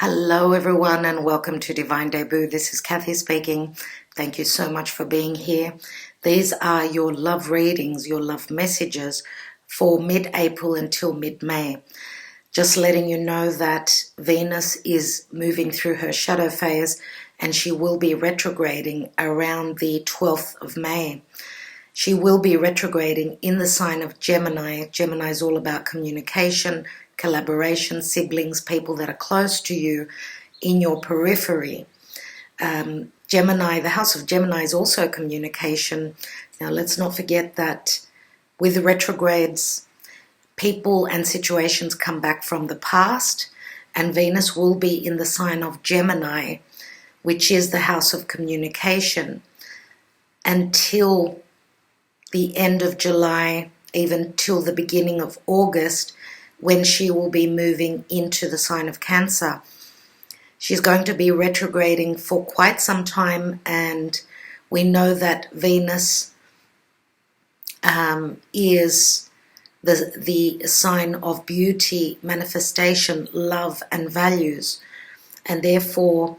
Hello everyone and welcome to Divine Debut. This is Kathy speaking. Thank you so much for being here. These are your love readings, your love messages for mid-April until mid-May. Just letting you know that Venus is moving through her shadow phase and she will be retrograding around the 12th of May. She will be retrograding in the sign of Gemini. Gemini is all about communication, collaboration, siblings, people that are close to you in your periphery. Gemini, the house of Gemini is also communication. Now let's not forget that with retrogrades, people and situations come back from the past, and Venus will be in the sign of Gemini, which is the house of communication, until the end of July, even till the beginning of August, when she will be moving into the sign of Cancer. She's going to be retrograding for quite some time, and we know that Venus is the sign of beauty, manifestation, love, and values. And therefore,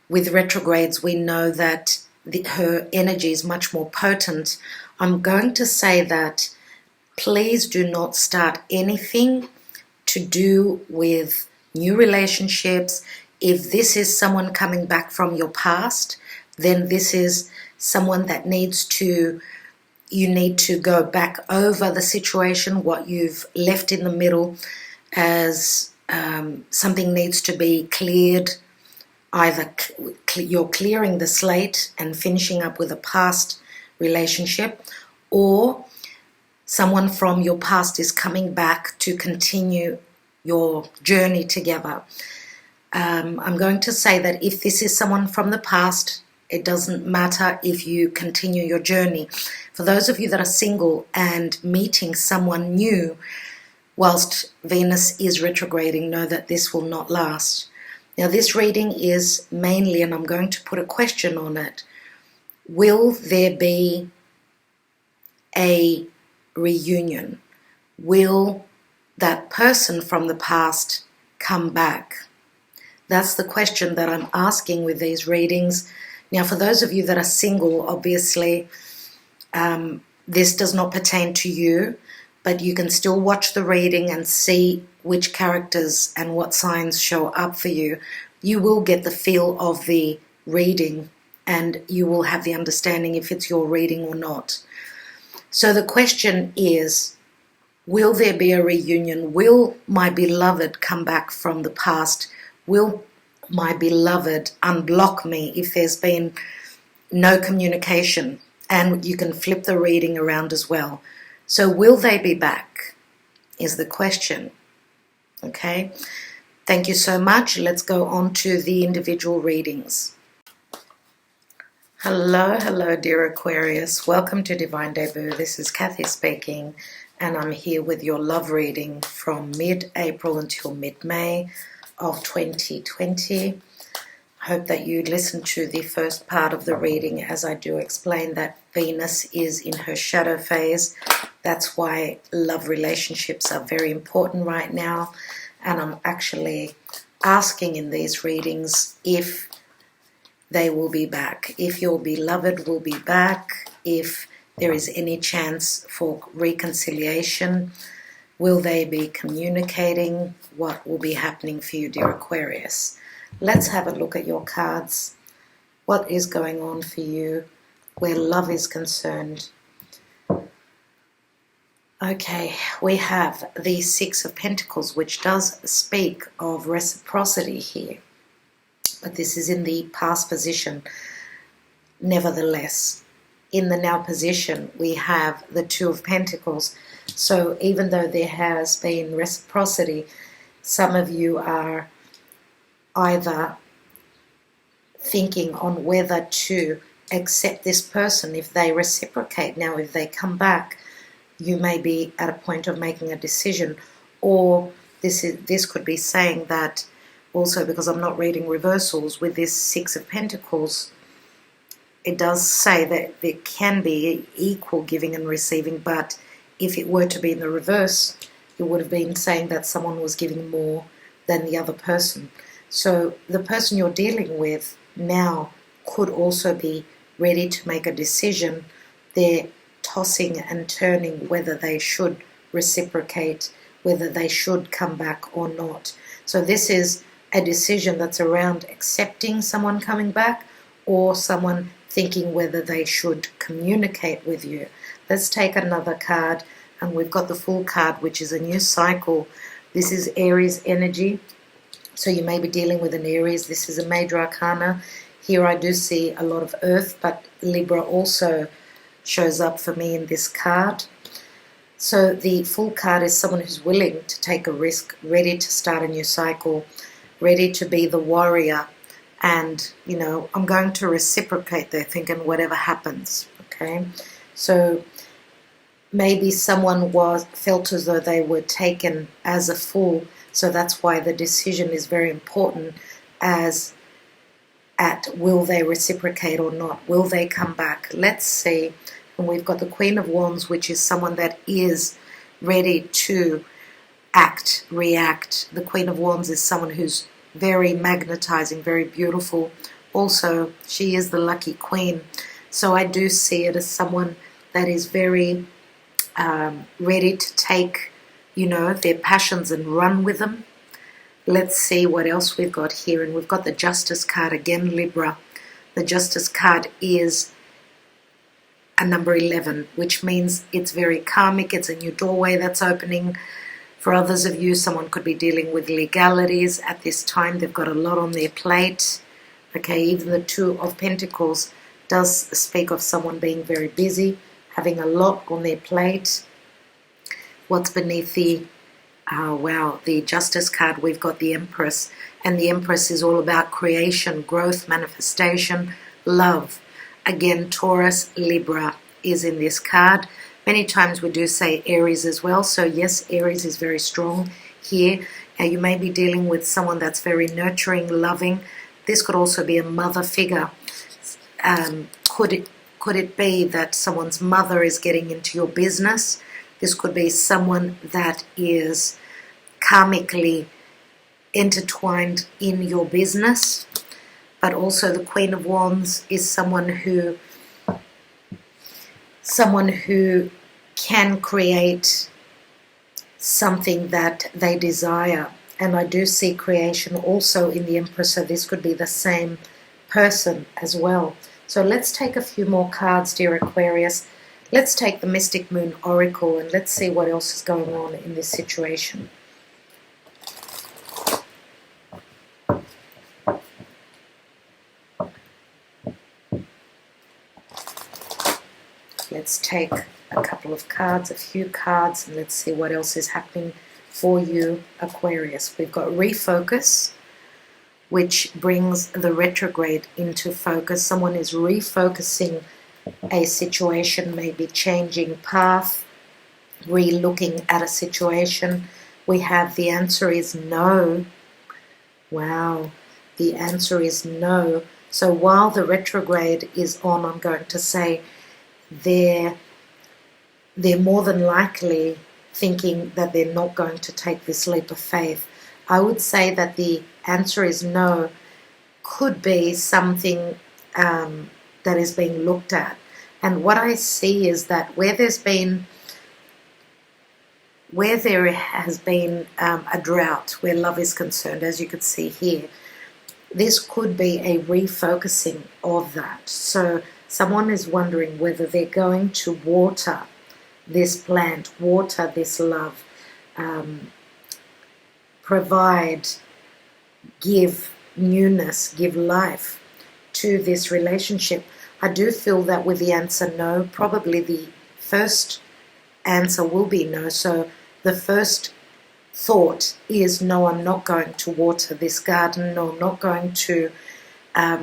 with retrogrades, we know that her energy is much more potent. I'm going to say that please do not start anything to do with new relationships. If this is someone coming back from your past, then this is someone that you need to go back over the situation, what you've left in the middle, as something needs to be cleared. Either you're clearing the slate and finishing up with a past relationship, or someone from your past is coming back to continue your journey together. I'm going to say that if this is someone from the past, it doesn't matter if you continue your journey. For those of you that are single and meeting someone new whilst Venus is retrograding, know that this will not last. Now this reading is mainly, and I'm going to put a question on it, will there be a reunion? Will that person from the past come back? That's the question that I'm asking with these readings. Now, for those of you that are single, obviously, this does not pertain to you, but you can still watch the reading and see which characters and what signs show up for you. You will get the feel of the reading, and you will have the understanding if it's your reading or not. So the question is, will there be a reunion? Will my beloved come back from the past? Will my beloved unblock me if there's been no communication? And you can flip the reading around as well. So will they be back is the question. Okay? Thank you so much. Let's go on to the individual readings. Hello, dear Aquarius. Welcome to Divine Debut. This is Kathy speaking, and I'm here with your love reading from mid-April until mid-May of 2020. I hope that you listen to the first part of the reading, as I do explain that Venus is in her shadow phase. That's why love relationships are very important right now, and I'm actually asking in these readings if they will be back, if your beloved will be back, if there is any chance for reconciliation. Will they be communicating? What will be happening for you, dear Aquarius? Let's have a look at your cards. What is going on for you where love is concerned? Okay, we have the Six of Pentacles, which does speak of reciprocity here. But this is in the past position. Nevertheless, in the now position, we have the Two of Pentacles. So even though there has been reciprocity, some of you are either thinking on whether to accept this person if they reciprocate. Now, if they come back, you may be at a point of making a decision, or this could be saying that also, because I'm not reading reversals, with this Six of Pentacles, it does say that there can be equal giving and receiving, but if it were to be in the reverse, it would have been saying that someone was giving more than the other person. So the person you're dealing with now could also be ready to make a decision. They're tossing and turning whether they should reciprocate, whether they should come back or not. So this is a decision that's around accepting someone coming back or someone thinking whether they should communicate with you. Let's take another card, and we've got the Fool card, which is a new cycle. This is Aries energy. So you may be dealing with an Aries. This is a major arcana. Here I do see a lot of earth, but Libra also shows up for me in this card. So the Fool card is someone who's willing to take a risk, ready to start a new cycle, ready to be the warrior. And, I'm going to reciprocate, they're thinking, whatever happens, okay? So maybe someone felt as though they were taken as a fool, so that's why the decision is very important as at will they reciprocate or not? Will they come back? Let's see. And we've got the Queen of Wands, which is someone that is ready to act, react. The Queen of Wands is someone who's very magnetizing, very beautiful. Also, she is the lucky queen. So I do see it as someone that is very ready to take, their passions and run with them. Let's see what else we've got here. And we've got the Justice card again, Libra. The Justice card is a number 11, which means it's very karmic. It's a new doorway that's opening. For others of you, someone could be dealing with legalities at this time. They've got a lot on their plate. Okay, even the Two of Pentacles does speak of someone being very busy, having a lot on their plate. What's beneath the Justice card? We've got the Empress, and the Empress is all about creation, growth, manifestation, love. Again, Taurus, Libra is in this card. Many times we do say Aries as well, so yes, Aries is very strong here. Now you may be dealing with someone that's very nurturing, loving. This could also be a mother figure. Could it be that someone's mother is getting into your business? This could be someone that is karmically intertwined in your business. But also the Queen of Wands is someone who can create something that they desire. And I do see creation also in the Empress, so this could be the same person as well. So let's take a few more cards, dear Aquarius. Let's take the Mystic Moon Oracle and let's see what else is going on in this situation. Let's take a couple of cards, a few cards, and let's see what else is happening for you, Aquarius. We've got refocus, which brings the retrograde into focus. Someone is refocusing a situation, maybe changing path, re-looking at a situation. We have the answer is no. Wow, the answer is no. So while the retrograde is on, I'm going to say they're more than likely thinking that they're not going to take this leap of faith. I would say that the answer is no could be something that is being looked at. And what I see is that where there has been a drought where love is concerned, as you could see here, this could be a refocusing of that. So someone is wondering whether they're going to water this plant, water this love, provide, give newness, give life to this relationship. I do feel that with the answer no, probably the first answer will be no. So the first thought is no, I'm not going to water this garden, no, I'm not going to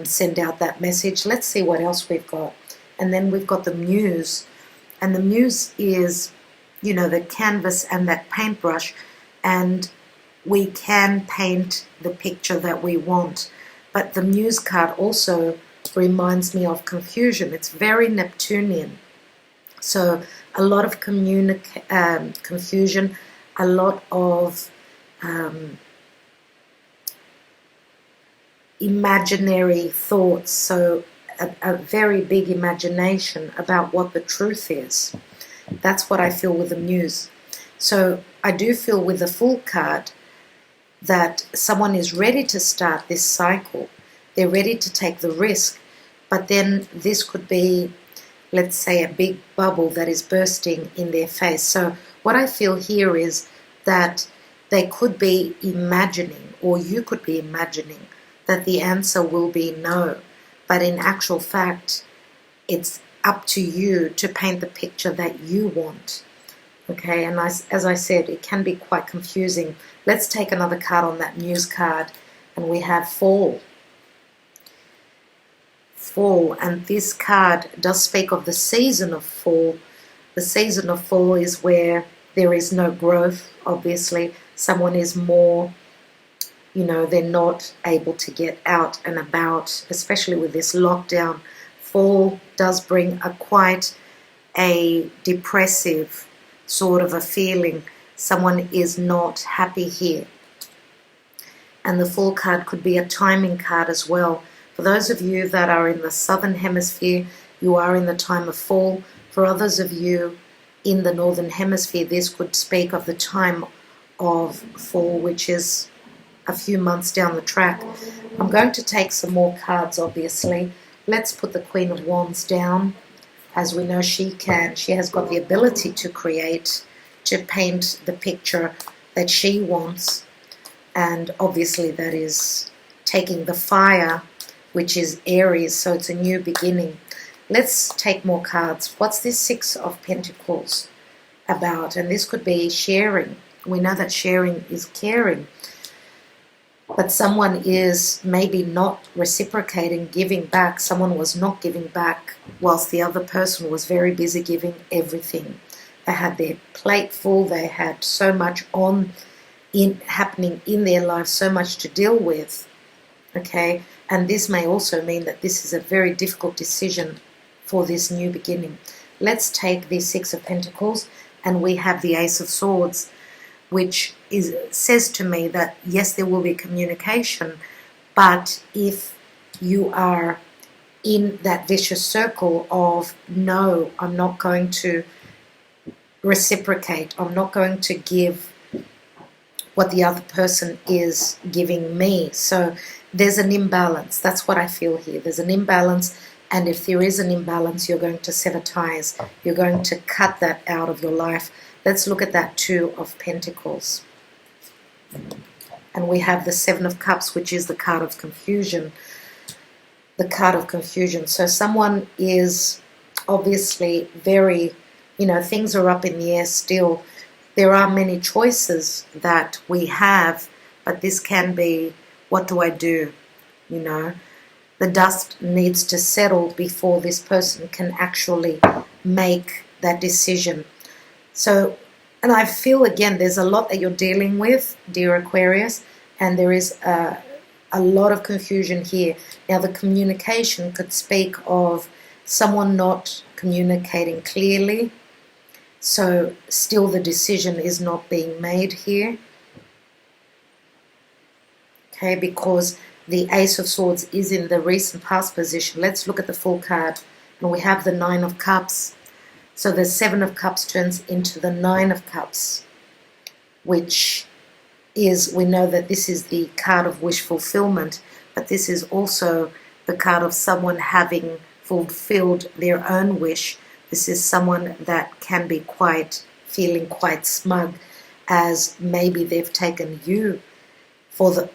send out that message. Let's see what else we've got. And then we've got the muse. And the muse is, the canvas and that paintbrush, and we can paint the picture that we want. But the muse card also reminds me of confusion. It's very Neptunian. So a lot of confusion, a lot of imaginary thoughts, so a very big imagination about what the truth is. That's what I feel with the Muse. So I do feel with the Fool card that someone is ready to start this cycle. They're ready to take the risk, but then this could be, let's say, a big bubble that is bursting in their face. So what I feel here is that they could be imagining, or you could be imagining, that the answer will be no. But in actual fact, it's up to you to paint the picture that you want. Okay, and as I said, it can be quite confusing. Let's take another card on that Muse card, and we have Fall. Fall, and this card does speak of the season of fall. The season of fall is where there is no growth, obviously. Someone is more, they're not able to get out and about, especially with this lockdown. Fall does bring quite a depressive sort of a feeling. Someone is not happy here. And the Fall card could be a timing card as well. For those of you that are in the southern hemisphere, you are in the time of fall. For others of you in the northern hemisphere, this could speak of the time of fall, which is a few months down the track. I'm going to take some more cards, obviously. Let's put the Queen of Wands down. As we know, she can. She has got the ability to create, to paint the picture that she wants. And obviously that is taking the fire, which is Aries, so it's a new beginning. Let's take more cards. What's this Six of Pentacles about? And this could be sharing. We know that sharing is caring. But someone is maybe not reciprocating, giving back. Someone was not giving back whilst the other person was very busy giving everything. They had their plate full. They had so much happening in their life, so much to deal with. Okay, and this may also mean that this is a very difficult decision for this new beginning. Let's take the Six of Pentacles, and we have the Ace of Swords, which says to me that yes, there will be communication, but if you are in that vicious circle of no, I'm not going to reciprocate, I'm not going to give what the other person is giving me. So there's an imbalance. That's what I feel here. There's an imbalance, and if there is an imbalance, you're going to sever ties. You're going to cut that out of your life. Let's look at that Two of Pentacles. And we have the Seven of Cups, which is the card of confusion. The card of confusion. So someone is obviously very, things are up in the air still. There are many choices that we have, but this can be, what do I do? The dust needs to settle before this person can actually make that decision. So, and I feel again, there's a lot that you're dealing with, dear Aquarius, and there is a lot of confusion here. Now, the communication could speak of someone not communicating clearly, so still the decision is not being made here. Okay, because the Ace of Swords is in the recent past position. Let's look at the full card, and we have the Nine of Cups. So the Seven of Cups turns into the Nine of Cups, which is, we know that this is the card of wish fulfillment, but this is also the card of someone having fulfilled their own wish. This is someone that can be feeling quite smug, as maybe they've taken you for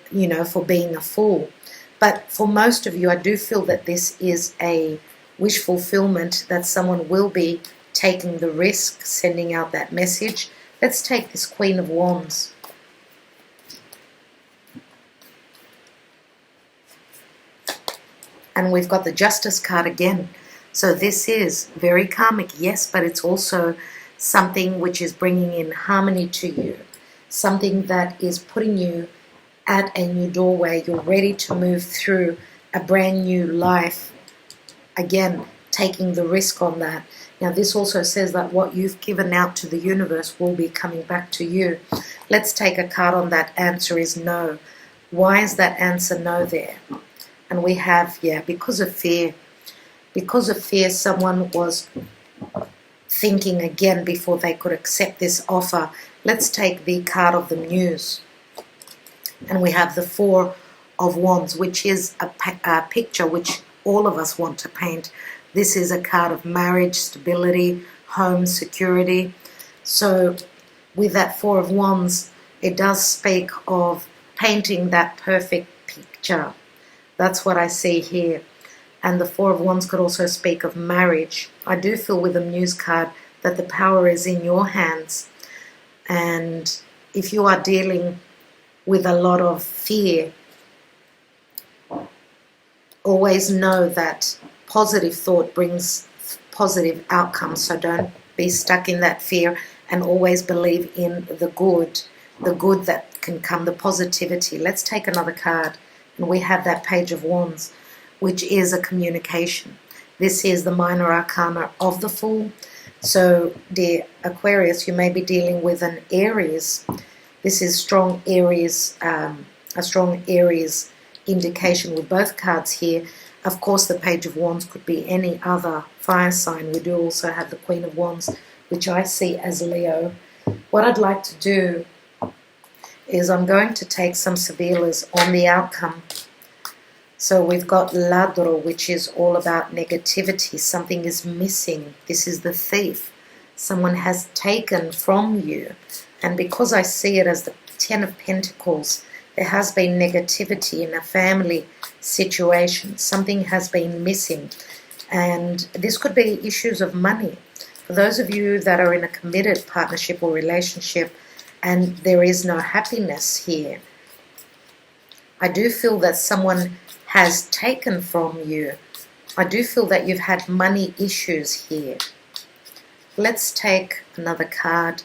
being a fool. But for most of you, I do feel that this is a wish fulfillment, that someone will be taking the risk, sending out that message. Let's take this Queen of Wands. And we've got the Justice card again. So this is very karmic, yes, but it's also something which is bringing in harmony to you. Something that is putting you at a new doorway. You're ready to move through a brand new life. Again, taking the risk on that. Now, this also says that what you've given out to the universe will be coming back to you. Let's take a card on that. Answer is no. Why is that answer no there? And we have, because of fear. Because of fear, someone was thinking again before they could accept this offer. Let's take the card of the Muse. And we have the Four of Wands, which is a picture which all of us want to paint. This is a card of marriage, stability, home, security. So with that Four of Wands, it does speak of painting that perfect picture. That's what I see here. And the Four of Wands could also speak of marriage. I do feel with the Muse card that the power is in your hands. And if you are dealing with a lot of fear, always know that positive thought brings positive outcomes. So don't be stuck in that fear, and always believe in the good that can come, the positivity. Let's take another card. And we have that Page of Wands, which is a communication. This is the minor arcana of the Fool. So, dear Aquarius, you may be dealing with an Aries. This is strong Aries, a strong Aries indication with both cards here. Of course, the Page of Wands could be any other fire sign. We do also have the Queen of Wands, which I see as Leo. What I'd like to do is I'm going to take some Sibillas on the outcome. So we've got Ladro, which is all about negativity. Something is missing. This is the Thief. Someone has taken from you. And because I see it as the Ten of Pentacles, there has been negativity in a family situation. Something has been missing. And this could be issues of money. For those of you that are in a committed partnership or relationship and there is no happiness here, I do feel that someone has taken from you. I do feel that you've had money issues here. Let's take another card.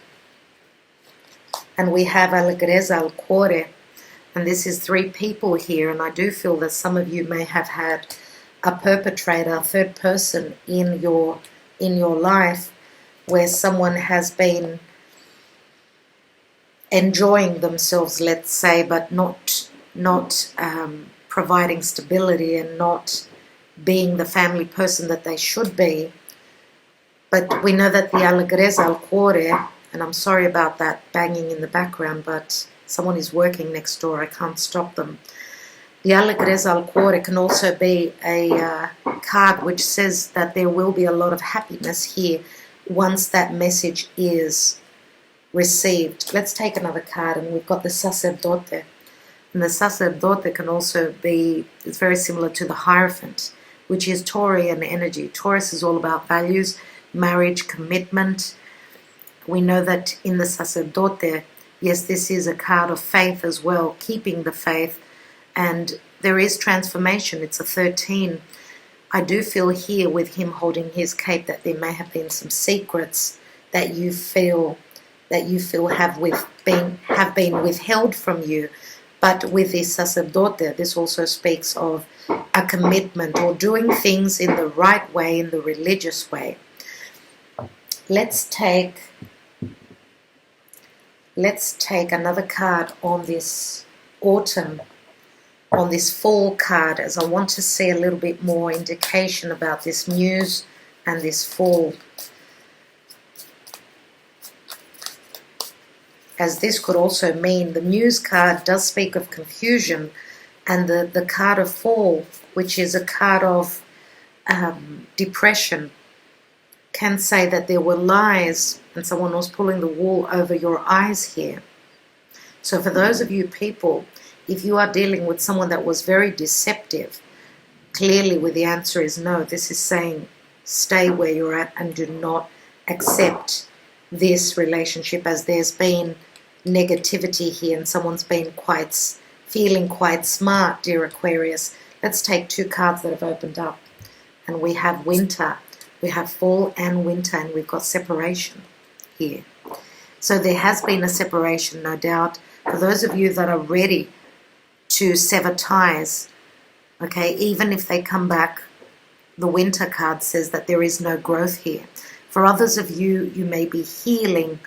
And we have Allegrezza al Cuore. And this is three people here. And I do feel that some of you may have had a perpetrator, a third person in your life, where someone has been enjoying themselves, let's say, but not providing stability and not being the family person that they should be. But we know that the Allegrezza al Cuore, and I'm sorry about that banging in the background, but someone is working next door, I can't stop them. The Allegrezza al Cuore can also be a card which says that there will be a lot of happiness here once that message is received. Let's take another card, and we've got the Sacerdote. And the Sacerdote can also be, it's very similar to the Hierophant, which is Taurian energy. Taurus is all about values, marriage, commitment. We know that in the Sacerdote, yes, this is a card of faith as well, keeping the faith. And there is transformation. It's a 13. I do feel here with him holding his cape that there may have been some secrets that you feel have been withheld from you. But with the Sacerdote, this also speaks of a commitment or doing things in the right way, in the religious way. Let's take another card on this autumn, on this fall card, as I want to see a little bit more indication about this Muse and this fall. As this could also mean, the Muse card does speak of confusion, and the card of Fall, which is a card of depression, can say that there were lies and someone was pulling the wool over your eyes here. So for those of you people, if you are dealing with someone that was very deceptive, clearly where the answer is no, this is saying stay where you're at and do not accept this relationship, as there's been negativity here and someone's been feeling quite smart, dear Aquarius. Let's take two cards that have opened up, and we have winter, we have fall and winter, and we've got separation here. So there has been a separation, no doubt. For those of you that are ready to sever ties, okay, even if they come back, the winter card says that there is no growth here. For others of you, you may be healing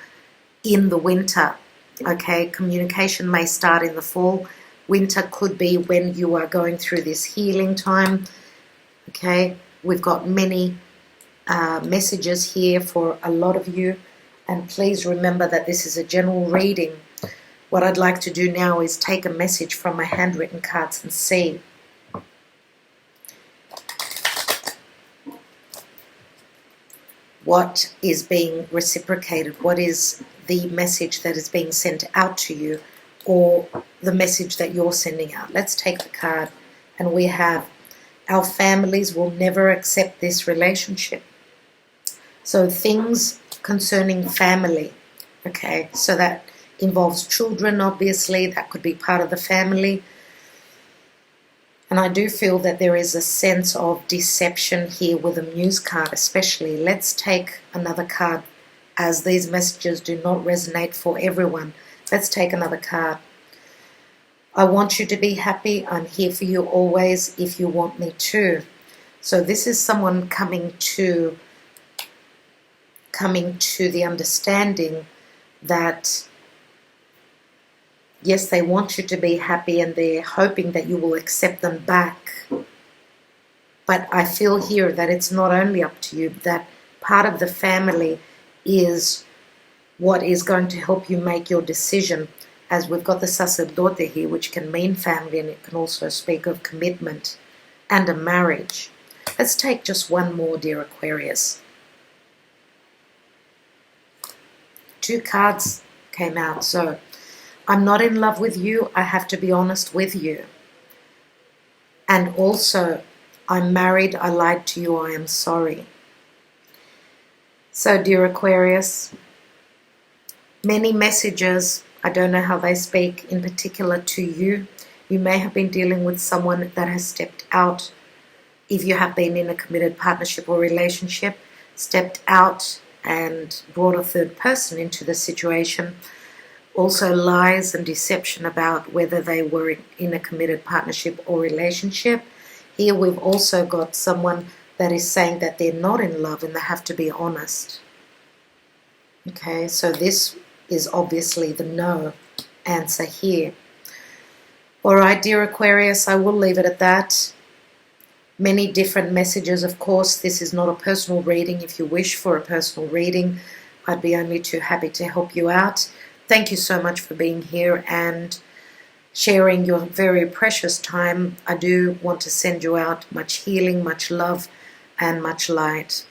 in the winter, okay? Communication may start in the fall, Winter could be when you are going through this healing time. Okay, we've got many messages here for a lot of you, and please remember that this is a general reading. What I'd like to do now is take a message from my handwritten cards and see what is being reciprocated, what is the message that is being sent out to you, or the message that you're sending out. Let's take the card, and we have, our families will never accept this relationship. So things concerning family, okay, so that involves children, obviously, that could be part of the family. And I do feel that there is a sense of deception here with a Muse card especially. Let's take another card, as these messages do not resonate for everyone. Let's take another card. I want you to be happy. I'm here for you always if you want me to. So this is someone coming to the understanding that yes, they want you to be happy and they're hoping that you will accept them back. But I feel here that it's not only up to you, that part of the family is what is going to help you make your decision. As we've got the sacerdote here, which can mean family, and it can also speak of commitment and a marriage. Let's take just one more, dear Aquarius. 2 cards came out, so I'm not in love with you. I have to be honest with you. And also, I'm married. I lied to you. I am sorry. So, dear Aquarius, many messages, I don't know how they speak in particular to you. You may have been dealing with someone that has stepped out. If you have been in a committed partnership or relationship, stepped out and brought a third person into the situation. Also lies and deception about whether they were in a committed partnership or relationship. Here we've also got someone that is saying that they're not in love and they have to be honest. Okay, so this is obviously the no answer here. All right, dear Aquarius, I will leave it at that. Many different messages, of course. This is not a personal reading. If you wish for a personal reading, I'd be only too happy to help you out. Thank you so much for being here and sharing your very precious time. I do want to send you out much healing, much love, and much light.